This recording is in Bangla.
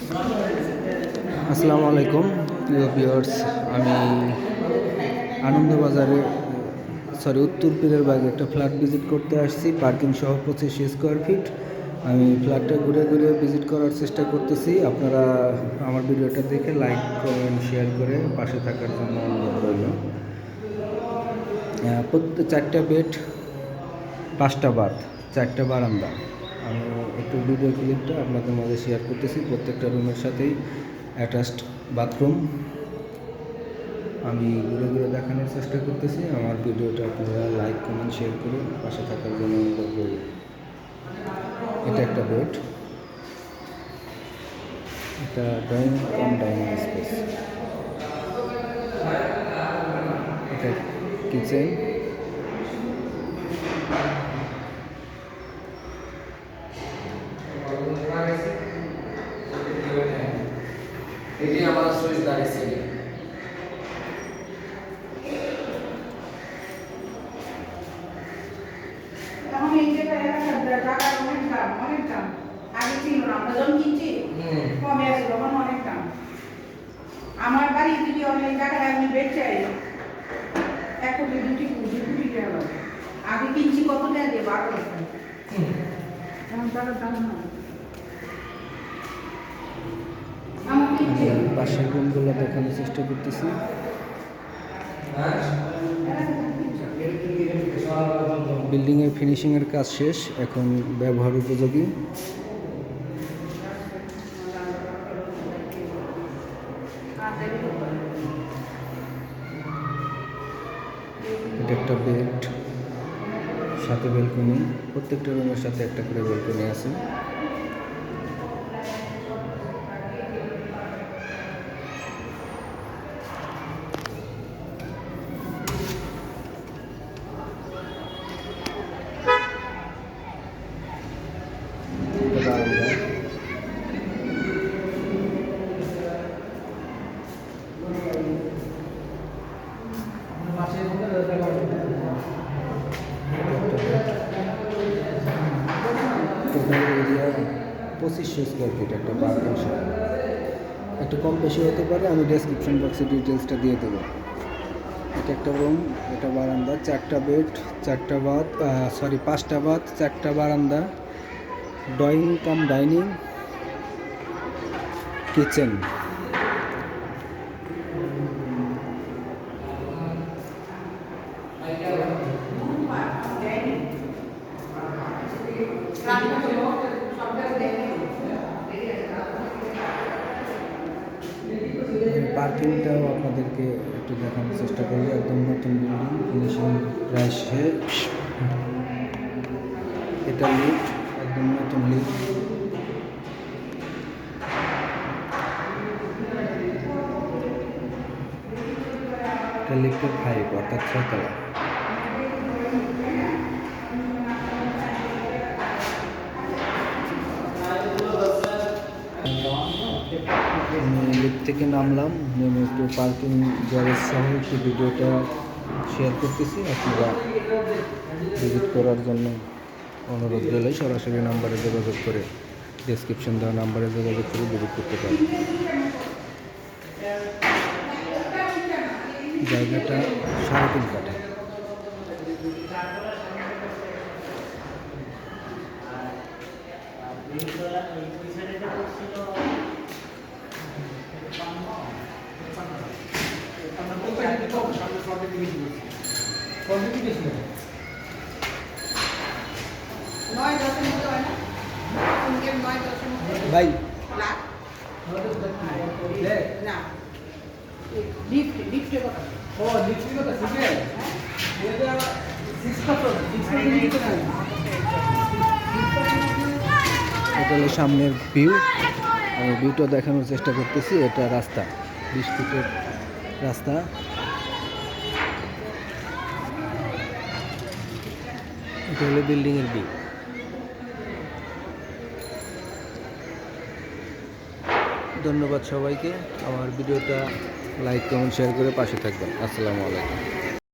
আসসালামু আলাইকুম প্রিয় ভিউয়ার্স। আমি আনন্দবাজারে উত্তর পীরের বাগে একটা ফ্ল্যাট ভিজিট করতে আসছি, পার্কিং সহ 25 স্কোয়ার ফিট। আমি ফ্ল্যাটটা ঘুরে ঘুরে ভিজিট করার চেষ্টা করতেছি। আপনারা আমার ভিডিওটা দেখে লাইক কমেন্ট শেয়ার করে পাশে থাকার জন্য অনুরোধ রইল। প্রত্যেক 4টা বেড, 5টা বাথ, 4টা বারান্দা। আমি একটু ভিডিও ক্লিপটা আপনাদের মাঝে শেয়ার করতেছি। প্রত্যেকটা রুমের সাথেই অ্যাটাচড বাথরুম। আমি ঘুরে ঘুরে দেখানোর চেষ্টা করতেছি। আমার ভিডিওটা আপনারা লাইক কমেন্ট শেয়ার করে পাশে থাকার জন্য অনুরোধ করি। এটা একটা বেড, এটা ডাইনিং স্পেস, এটা কিচেন, এটি আমার সুইচ দাঁড়িয়েছে। এখন এই যে টাকা অনেক দাম আগে ছিল না, আমরা যখন কিনছি কমে আছে, তখন অনেক দাম। আমার বাড়ি যদি অনেক টাকা আমি বেড চাই 1 কোটি 2 কোটি টাকা লাগে। আগে কিনছি কত টাকা দিয়ে 12 লাখ টাকা। এখন টাকার দাম না। আমি পাশের রুমগুলো দেখানোর চেষ্টা করতেছি। বিল্ডিংয়ের ফিনিশিংয়ের কাজ শেষ, এখন ব্যবহার উপযোগী। এটা একটা বেড, সাথে ব্যালকনি। প্রত্যেকটা রুমের সাথে একটা করে ব্যালকনি আছে। বারান্দা, টোটাল এরিয়া 2500 স্কোয়ার ফিট। একটা পার্কিং সহ একটু কম বেশি হতে পারে, আমি ডেসক্রিপশন বক্সে ডিটেলসটা দিয়ে দেবো। এটা একটা রুম, এটা বারান্দা, 4টা বেড, 4টা বাথ, 5টা বাথ, 4টা বারান্দা, ডাইনিং কিচেন। পার্কিংটাও আপনাদেরকে একটু দেখানোর চেষ্টা করি। একদম নতুন বিল্ডিং, ফিনিশিং প্রায় শেষ। এটা লিফট, একদম নতুন লিফট। এটা লিফটের 5 অর্থাৎ 6 তলা। লিফট থেকে নামলাম, নেমে একটু পার্কিং গ্যারেজ সহ একটু ভিডিওটা শেয়ার করতেছি। আপনারা ভিজিট করার জন্য অনুরোধ রইল। সরাসরি নাম্বারে যোগাযোগ করে, ডেসক্রিপশন দেওয়া নাম্বারে যোগাযোগ করে ভিজিট করতে পারেন। জায়গাটা 3.5 কাঠা। ভাই না লিফটের কথা। এটা হলো সামনের ভিউ। আমি ভিউটা দেখানোর চেষ্টা করতেছি। এটা রাস্তা, 20 ফিটের রাস্তা। এটা হলো বিল্ডিংয়ের ভিউ। ধন্যবাদ সবাইকে। আমার ভিডিওটা লাইক কমেন্ট শেয়ার করে পাশে থাকবেন। আসসালামু আলাইকুম।